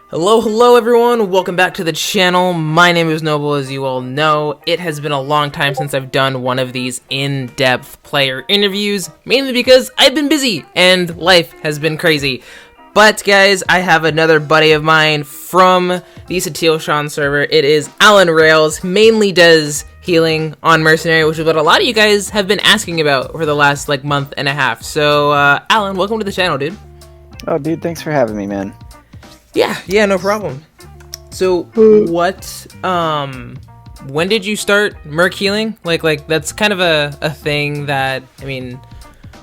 Hello everyone, welcome back to the channel. My name is Noble, as you all know. It has been a long time since I've done one of these in-depth player interviews, mainly because I've been busy and life has been crazy. But guys, I have another buddy of mine from the SWTOR server. It is Alan Rails, mainly does healing on Mercenary, which is what a lot of you guys have been asking about for the last month and a half. So Alan, welcome to the channel, dude. Oh dude, thanks for having me, man. Yeah, no problem. So, when did you start Merc Healing? Like that's kind of a thing that, I mean,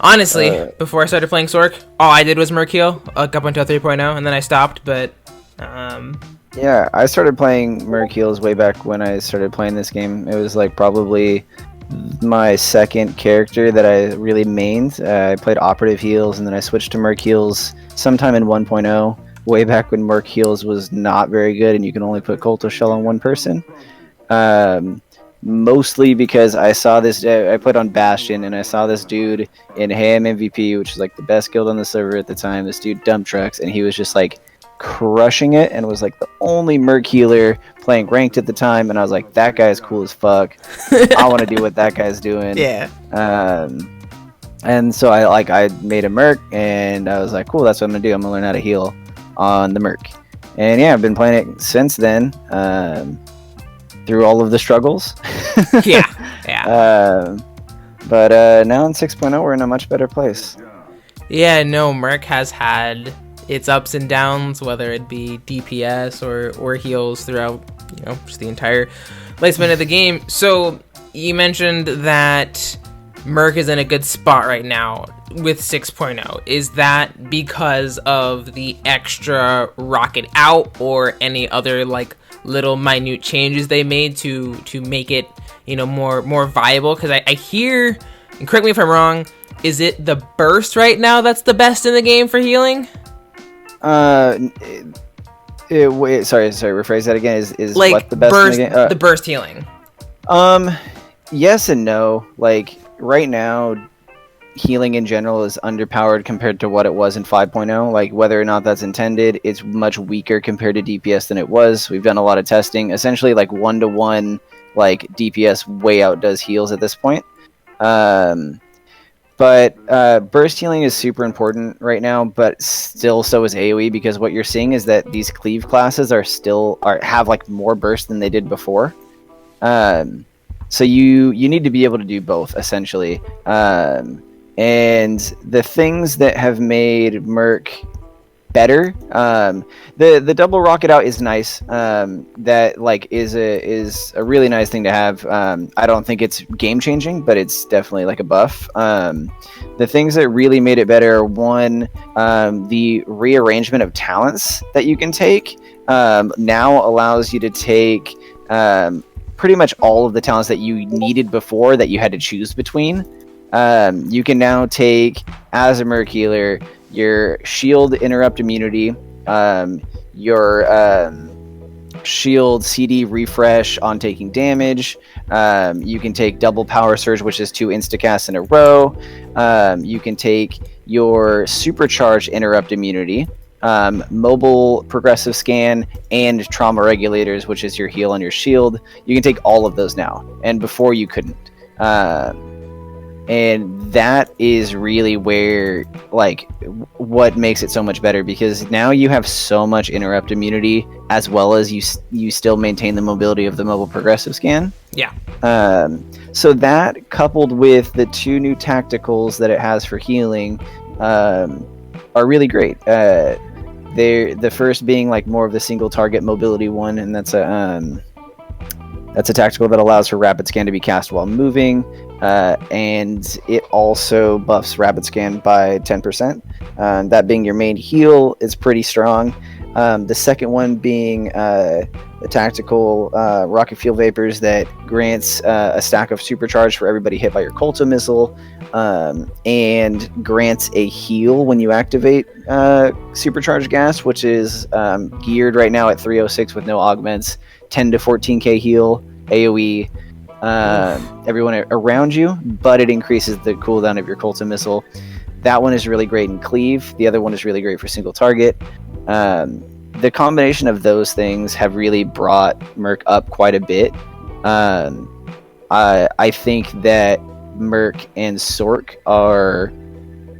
honestly, before I started playing Sork, all I did was Merc Heal, up until 3.0, and then I stopped, but, Yeah, I started playing Merc Heals way back when I started playing this game. It was probably my second character that I really mained. I played Operative Heals, and then I switched to Merc Heals sometime in 1.0. Way back when Merc Heals was not very good and you can only put Culto Shell on one person. Mostly because I saw this, I put on Bastion and I saw this dude in Ham MVP, which is the best guild on the server at the time, this dude Dump Trucks, and he was just crushing it and was the only Merc healer playing ranked at the time, and I was like, that guy's cool as fuck. I want to do what that guy's doing. Yeah. And so I made a Merc and I was like, cool, that's what I'm gonna do. I'm gonna learn how to heal on the Merc, and yeah, I've been playing it since then, through all of the struggles. Yeah. But now in 6.0 we're in a much better place. Yeah, no, Merc has had its ups and downs, whether it be DPS or heals throughout, just the entire lifespan of the game. So you mentioned that Merc is in a good spot right now with 6.0. Is that because of the extra rocket out or any other little minute changes they made to make it more viable? Because I hear, and correct me if I'm wrong, is it the burst right now that's the best in the game for healing? Wait, sorry, rephrase that again. Is what the best burst, in the game? The burst healing. Yes and no. Right now, healing in general is underpowered compared to what it was in 5.0. Whether or not that's intended, it's much weaker compared to DPS than it was. We've done a lot of testing. Essentially, 1-to-1, DPS way outdoes heals at this point. But burst healing is super important right now, but still so is AoE, because what you're seeing is that these cleave classes have more burst than they did before. So you need to be able to do both, essentially. And the things that have made Merc better, the double rocket out is nice. That is a really nice thing to have. I don't think it's game changing, but it's definitely a buff. The things that really made it better are, one, the rearrangement of talents that you can take now allows you to take pretty much all of the talents that you needed before that you had to choose between. You can now take, as a Merc healer, your shield interrupt immunity, your shield CD refresh on taking damage. You can take double power surge, which is 2 instacasts in a row. You can take your supercharged interrupt immunity, mobile progressive scan, and trauma regulators, which is your heal on your shield. You can take all of those now, and before you couldn't. And that is really where what makes it so much better, because now you have so much interrupt immunity, as well as you still maintain the mobility of the mobile progressive scan. Yeah. So that, coupled with the 2 new tacticals that it has for healing, are really great. The first being more of the single target mobility one, and that's a tactical that allows for rapid scan to be cast while moving, and it also buffs rapid scan by 10%. That being your main heal is pretty strong. The second one being the tactical rocket fuel vapors that grants a stack of supercharge for everybody hit by your Colta missile, and grants a heal when you activate supercharged gas, which is geared right now at 306 with no augments, 10 to 14k heal, AoE, everyone around you, but it increases the cooldown of your Colta missile. That one is really great in cleave. The other one is really great for single target. the combination of those things have really brought Merc up quite a bit. I think that Merc and Sork are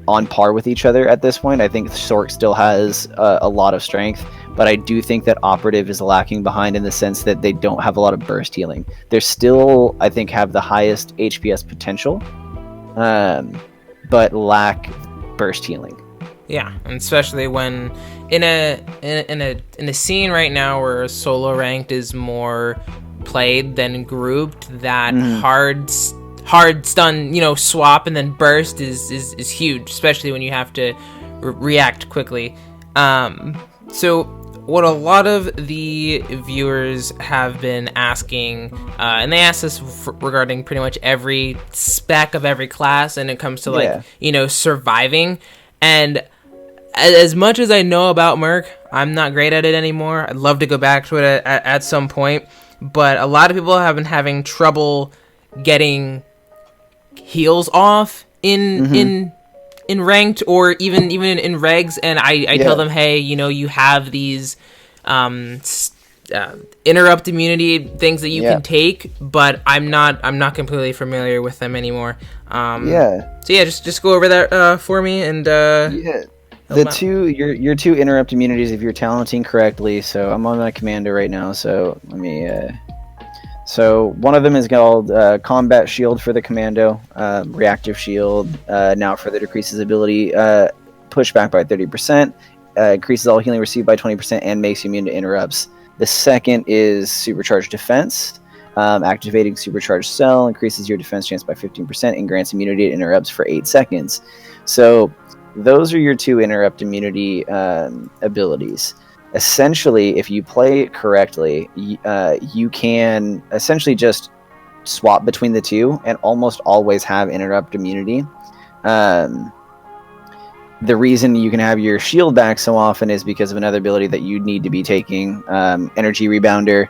on par with each other at this point. I think Sork still has a lot of strength, but I do think that Operative is lacking behind in the sense that they don't have a lot of burst healing. They're still, I think, have the highest HPS potential, but lack burst healing. Yeah, and especially when in a scene right now where solo ranked is more played than grouped, that hard stun, swap and then burst is huge, especially when you have to react quickly. So what a lot of the viewers have been asking, and they asked us regarding pretty much every spec of every class, and it comes to surviving. And as much as I know about Merc, I'm not great at it anymore. I'd love to go back to it at some point, but a lot of people have been having trouble getting heals off in ranked or even in regs, and I tell them, hey, you have these interrupt immunity things that you can take, but I'm not completely familiar with them anymore. Just go over that for me, and the two your two interrupt immunities, if you're talenting correctly. So I'm on my commando right now, so let me so one of them is called Combat Shield for the Commando, Reactive Shield, now further decreases ability pushback by 30%, increases all healing received by 20%, and makes you immune to interrupts. The second is Supercharged Defense. Activating Supercharged Cell increases your defense chance by 15% and grants immunity to interrupts for 8 seconds. So those are your two interrupt immunity abilities. Essentially, if you play it correctly, you can essentially just swap between the two and almost always have interrupt immunity. The reason you can have your shield back so often is because of another ability that you need to be taking, Energy Rebounder,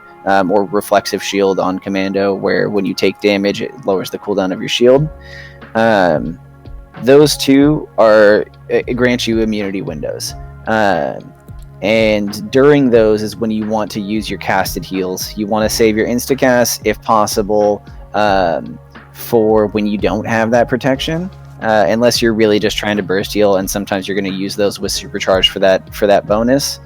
or Reflexive Shield on Commando, where when you take damage, it lowers the cooldown of your shield. Those two grant you immunity windows. And during those is when you want to use your casted heals. You want to save your instacast, if possible, for when you don't have that protection. Unless you're really just trying to burst heal, and sometimes you're going to use those with supercharge for that bonus.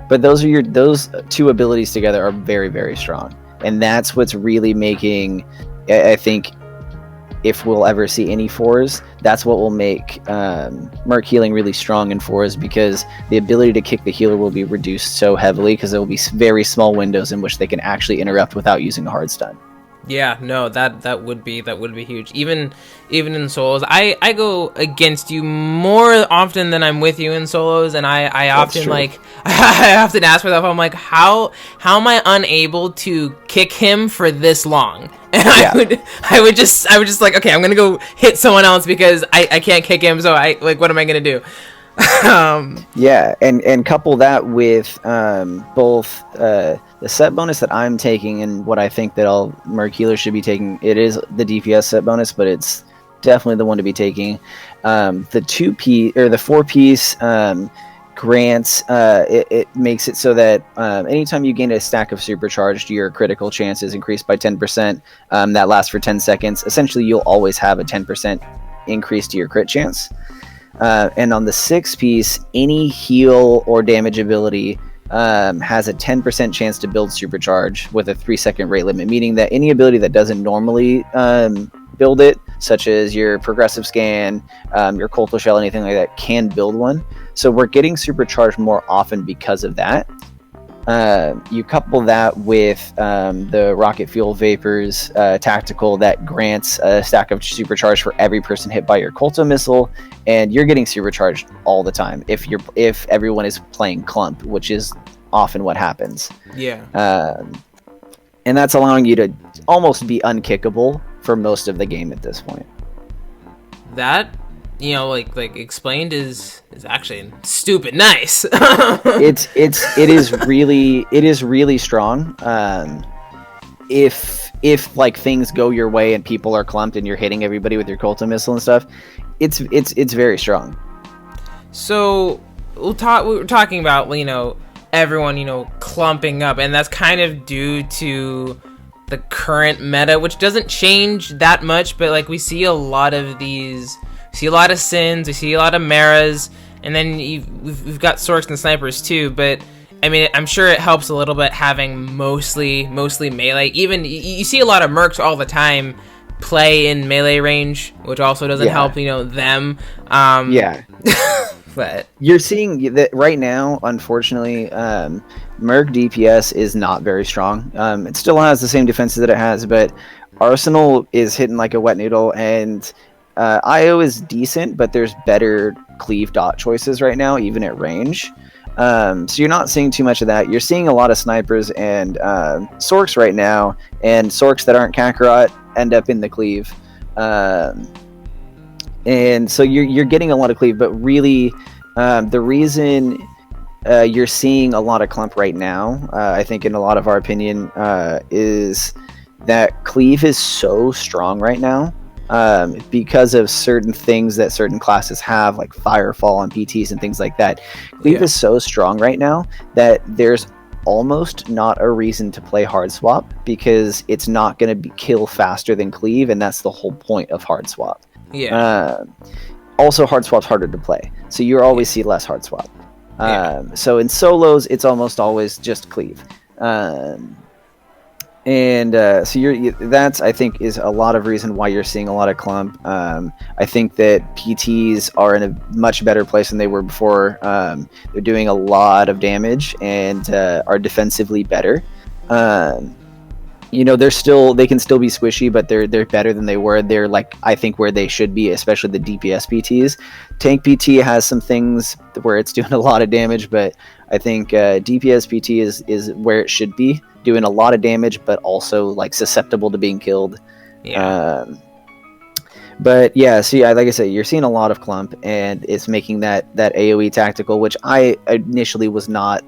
But those two abilities together are very, very strong, and that's what's really making, I think, if we'll ever see any fours, that's what will make Merc Healing really strong in fours, because the ability to kick the healer will be reduced so heavily because there will be very small windows in which they can actually interrupt without using a hard stun. Yeah, no, that would be huge. Even in solos, I go against you more often than I'm with you in solos, and I often I often ask myself, I'm like, how am I unable to kick him for this long? And I would just like, okay, I'm gonna go hit someone else because I can't kick him, so what am I gonna do? And couple that with both the set bonus that I'm taking and what I think that all Merc healers should be taking. It is the DPS set bonus, but it's definitely the one to be taking. The 2-piece or the 4-piece grants, it makes it so that anytime you gain a stack of supercharged, your critical chance is increased by 10%. That lasts for 10 seconds. Essentially, you'll always have a 10% increase to your crit chance. And on the 6-piece, any heal or damage ability has a 10% chance to build supercharge with a 3-second rate limit, meaning that any ability that doesn't normally build it, such as your progressive scan, your cultal shell, anything like that, can build one. So we're getting supercharged more often because of that. You couple that with the rocket fuel vapors tactical that grants a stack of supercharge for every person hit by your Colto missile, and you're getting supercharged all the time if everyone is playing Clump, which is often what happens. And that's allowing you to almost be unkickable for most of the game at this point. That, like explained is actually stupid nice. it is really strong. If like things go your way and people are clumped and you're hitting everybody with your Colto missile and stuff, it's very strong. So we're talking about, you know, everyone, you know, clumping up, and that's kind of due to the current meta, which doesn't change that much, but like we see a lot of these, see a lot of Sins, we see a lot of Maras, and then we've got Sorks and Snipers too, but I mean, I'm sure it helps a little bit having mostly melee. Even you see a lot of Mercs all the time play in melee range, which also doesn't help, you know, them. But you're seeing that right now, unfortunately, Merc DPS is not very strong. It still has the same defenses that it has, but Arsenal is hitting like a wet noodle, and IO is decent, but there's better cleave dot choices right now, even at range. So you're not seeing too much of that. You're seeing a lot of snipers and Sorks right now, and Sorks that aren't Kakarot end up in the cleave. And so you're getting a lot of cleave, but really the reason you're seeing a lot of clump right now, I think in a lot of our opinion, is that cleave is so strong right now. Because of certain things that certain classes have, like Firefall and PTs and things like that. Cleave is so strong right now that there's almost not a reason to play hard swap, because it's not going to kill faster than cleave, and that's the whole point of hard swap. Also, hard swap's harder to play, so you always see less hard swap. So in solos, it's almost always just cleave. So that's, I think, is a lot of reason why you're seeing a lot of clump. I think that PTs are in a much better place than they were before. They're doing a lot of damage and are defensively better. You know, they can still be squishy, but they're better than they were. They're like, I think, where they should be, especially the DPS PTs. Tank PT has some things where it's doing a lot of damage, but I think DPS PT is where it should be, doing a lot of damage, but also like susceptible to being killed. But yeah, see, like I said, you're seeing a lot of clump, and it's making that AoE tactical, which I initially was not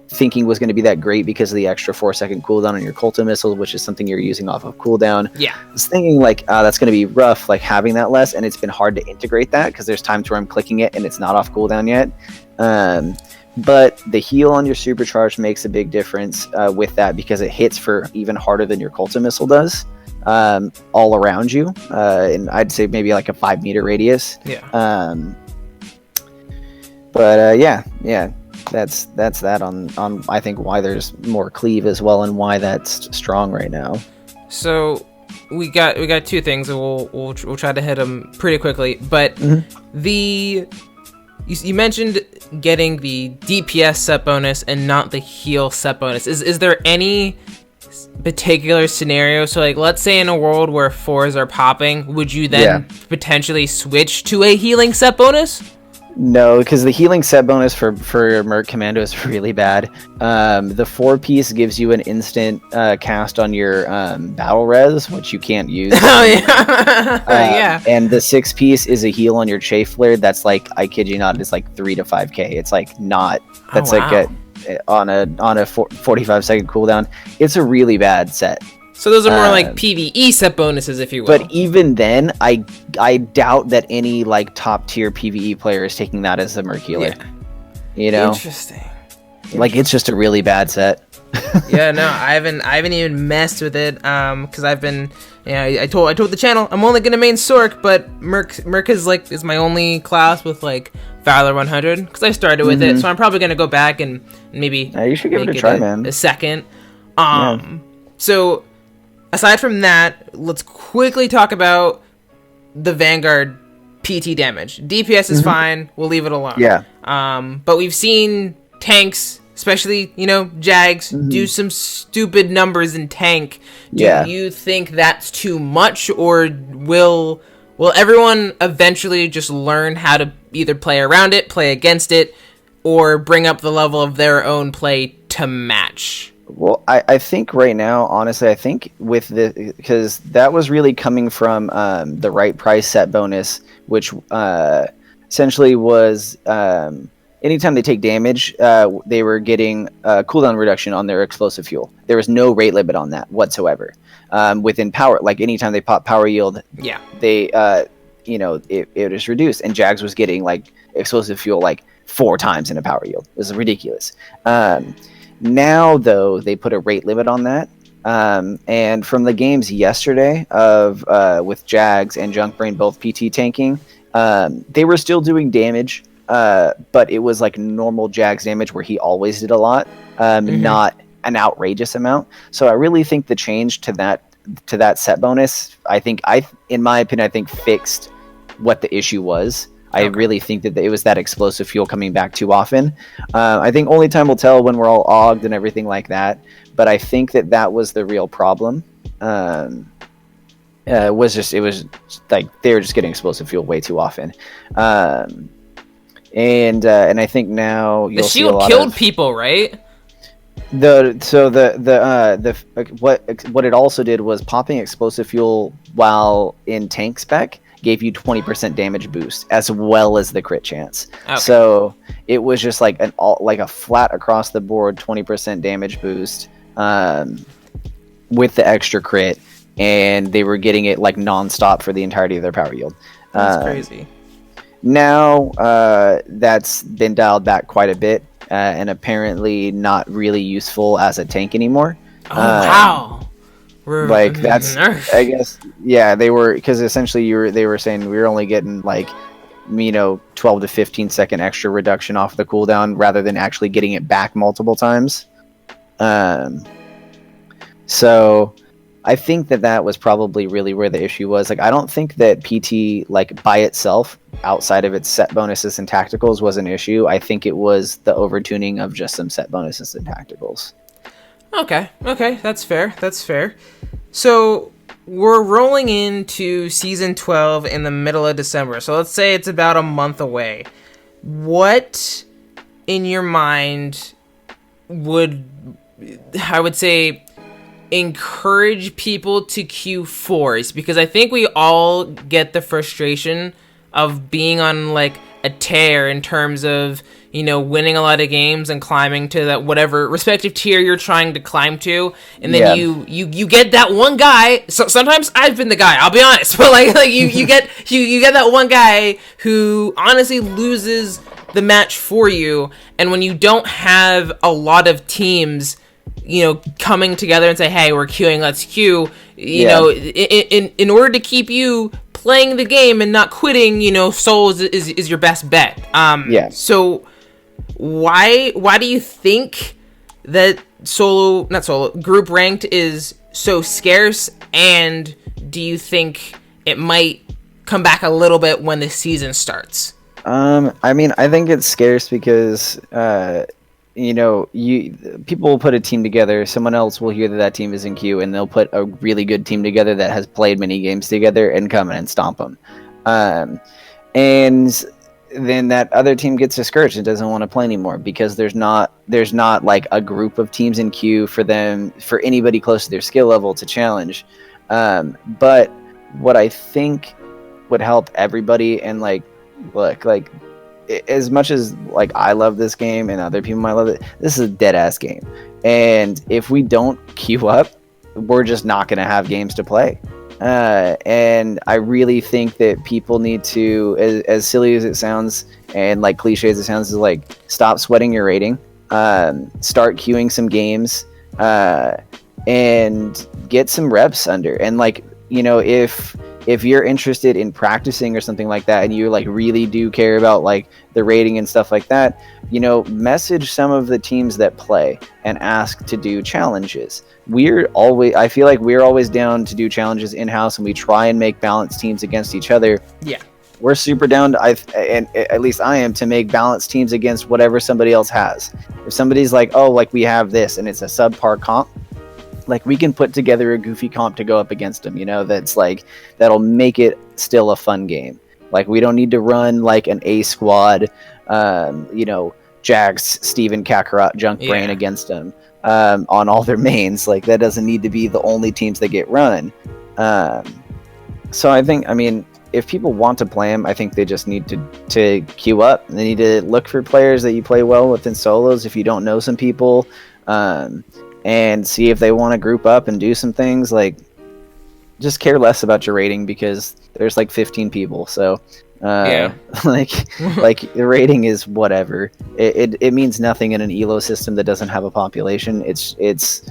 thinking was going to be that great because of the extra 4-second cooldown on your Colta missile, which is something you're using off of cooldown. I was thinking like, that's going to be rough, like having that less, and it's been hard to integrate that because there's times where I'm clicking it and it's not off cooldown yet. But the heal on your supercharge makes a big difference with that, because it hits for even harder than your Colta missile does all around you, and I'd say maybe like a 5-meter radius. That's that on I think why there's more cleave as well, and why that's strong right now. So we got two things, and we'll try to hit them pretty quickly. But you mentioned getting the DPS set bonus and not the heal set bonus. Is there any particular scenario? So like, let's say in a world where 4s are popping, would you then potentially switch to a healing set bonus? No, because the healing set bonus for Merc Commando is really bad. The 4-piece gives you an instant cast on your battle res, which you can't use. And the 6-piece is a heal on your Chafe Flare. That's like, I kid you not, it's like 3 to 5k. It's like not. That's like on a 45-second cooldown. It's a really bad set. So those are more like PvE set bonuses, if you will. But even then, I doubt that any like top tier PvE player is taking that as a Merc Healer. You know, interesting. Like, it's just a really bad set. No, I haven't even messed with it. Because I've been, I told the channel I'm only gonna main Sork, but Merc is my only class with like Valor 100, because I started with it, so I'm probably gonna go back and maybe you should give it a try, man. A second. So aside from that, let's quickly talk about the Vanguard PT damage. DPS is fine. We'll leave it alone. But we've seen tanks, especially, Jags, do some stupid numbers in tank. Do you think that's too much, or will everyone eventually just learn how to either play around it, play against it, or bring up the level of their own play to match? Well, I think right now, honestly, I think with because that was really coming from the right price set bonus, which essentially was anytime they take damage, they were getting cooldown reduction on their explosive fuel. There was no rate limit on that whatsoever. Within power, like anytime they pop power yield, they it was reduced, and Jags was getting like explosive fuel like 4 times in a power yield. It was ridiculous. Now, though, they put a rate limit on that. And from the games yesterday of with Jags and Junkbrain both PT tanking, they were still doing damage, but it was like normal Jags damage where he always did a lot, not an outrageous amount. So I really think the change to that set bonus, in my opinion, I think fixed what the issue was. I really think that it was that explosive fuel coming back too often. I think only time will tell when we're all ogged and everything like that. But I think that was the real problem. It was like they were just getting explosive fuel way too often. And I think now you'll see a lot shield killed people, right? What it also did was popping explosive fuel while in tank spec gave you 20% damage boost as well as the crit chance. Okay. So it was just like a flat across the board 20% damage boost with the extra crit, and they were getting it like nonstop for the entirety of their power yield. That's crazy. Now that's been dialed back quite a bit, and apparently not really useful as a tank anymore. Oh wow. Like that's nerfs. I guess they were, because essentially they were saying we were only getting like 12 to 15 second extra reduction off the cooldown rather than actually getting it back multiple times. So I think that was probably really where the issue was. Like I don't think that PT like by itself outside of its set bonuses and tacticals was an issue. I think it was the overtuning of just some set bonuses and tacticals. Okay, that's fair. So we're rolling into season 12 in the middle of December. So let's say it's about a month away. What in your mind would, I would say, encourage people to queue fours? Because I think we all get the frustration of being on like a tear in terms of winning a lot of games and climbing to that whatever respective tier you're trying to climb to, and then you get that one guy. So sometimes I've been the guy, I'll be honest, but like you get that one guy who honestly loses the match for you, and when you don't have a lot of teams coming together and say, hey, we're queuing, let's queue, in order to keep you playing the game and not quitting, souls is your best bet. So why do you think that group ranked is so scarce, and do you think it might come back a little bit when the season starts? I think it's scarce because people will put a team together, someone else will hear that team is in queue, and they'll put a really good team together that has played many games together and come in and stomp them. And then that other team gets discouraged and doesn't want to play anymore because there's not like a group of teams in queue for anybody close to their skill level to challenge. But what I think would help everybody, and look, as much as like I love this game and other people might love it, this is a dead ass game, and if we don't queue up, we're just not going to have games to play. And I really think that people need to, as silly as it sounds and like cliche as it sounds, is like stop sweating your rating, start queuing some games, and get some reps under. And if you're interested in practicing or something like that, and you like really do care about like the rating and stuff like that, message some of the teams that play and ask to do challenges. I feel like we're always down to do challenges in-house, and we try and make balanced teams against each other. Yeah. We're super down to, and at least I am, to make balanced teams against whatever somebody else has. If somebody's like, oh, like we have this and it's a subpar comp, like we can put together a goofy comp to go up against them, that's like, that'll make it still a fun game. Like we don't need to run like an A squad, Jags, Steven, Kakarot, Junkbrain against them on all their mains. Like that doesn't need to be the only teams that get run. So I think, if people want to play them, I think they just need to queue up. They need to look for players that you play well with in solos if you don't know some people, and see if they want to group up and do some things. Like, just care less about your rating because there's like 15 people. So Yeah. like the rating is whatever. It means nothing in an elo system that doesn't have a population. It's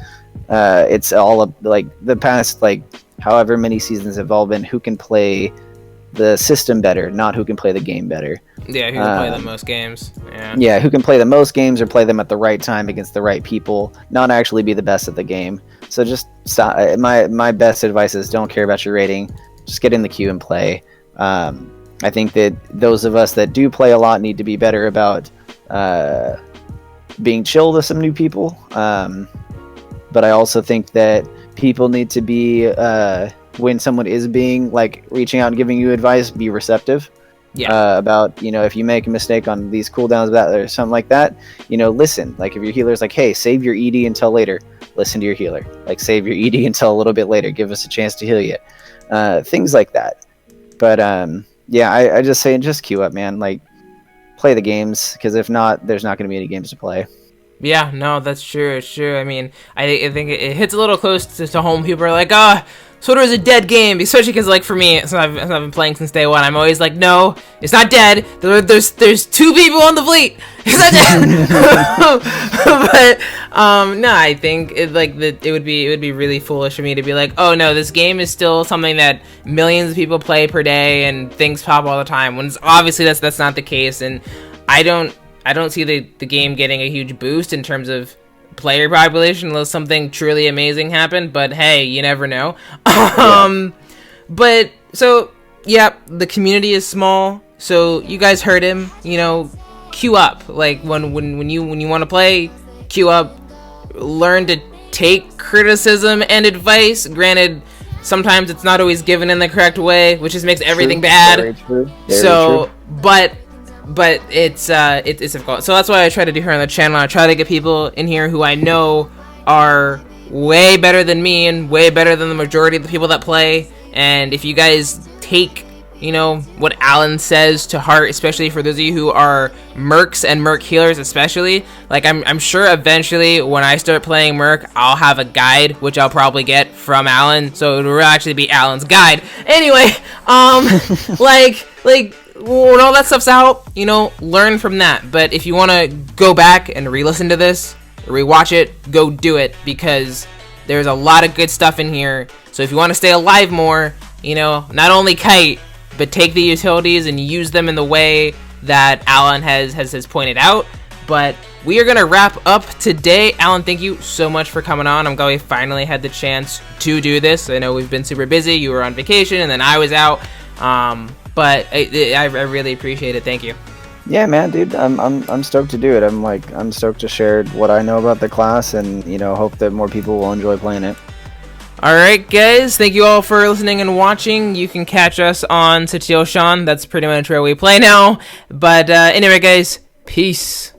all like the past like however many seasons have all been who can play the system better, not who can play the game better. Yeah, who can play the most games. Yeah, who can play the most games or play them at the right time against the right people, not actually be the best at the game. So just stop. My best advice is don't care about your rating. Just get in the queue and play. I think that those of us that do play a lot need to be better about being chill to some new people. But I also think that people need to be, when someone is being like reaching out and giving you advice, be receptive. Yeah. About, you know, if you make a mistake on these cooldowns that or something like that, you know, listen. Like if your healer's like, hey, save your ED until later, listen to your healer. Like save your ED until a little bit later, give us a chance to heal you. Things like that. But yeah, I just say just queue up, man. Like play the games, because if not, there's not going to be any games to play. Yeah, no, that's true. It's true. I mean, I think it hits a little close to home. People are like, SWTOR is a dead game, especially because, like, for me, so I've been playing since day one. I'm always like, no, it's not dead. There's 2 people on the fleet. It's not dead. But no, I think it would be really foolish for me to be like, oh no, this game is still something that millions of people play per day and things pop all the time. When it's obviously that's not the case, and I don't see the game getting a huge boost in terms of player population unless something truly amazing happened, but hey, you never know. But so yeah, the community is small, so you guys heard him, you know, queue up. Like when you want to play, queue up, learn to take criticism and advice. Granted, sometimes it's not always given in the correct way, which just makes everything bad. Very true. Very so true. but it's difficult. So that's why I try to do here on the channel. I try to get people in here who I know are way better than me and way better than the majority of the people that play. And if you guys take, you know, what Alan says to heart, especially for those of you who are Mercs and Merc healers especially, like I'm sure eventually when I start playing Merc, I'll have a guide, which I'll probably get from Alan. So it will actually be Alan's guide. Anyway, like when all that stuff's out, you know, learn from that. But if you want to go back and re-listen to this, rewatch it, go do it, because there's a lot of good stuff in here. So if you want to stay alive more, you know, not only kite, but take the utilities and use them in the way that Alan has pointed out. But we are going to wrap up today. Alan, thank you so much for coming on. I'm glad we finally had the chance to do this. I know we've been super busy. You were on vacation, and then I was out. But I really appreciate it. Thank you. Yeah, man, dude, I'm stoked to do it. I'm stoked to share what I know about the class, and you know, hope that more people will enjoy playing it. All right, guys, thank you all for listening and watching. You can catch us on SWTOR. That's pretty much where we play now. But anyway, guys, peace.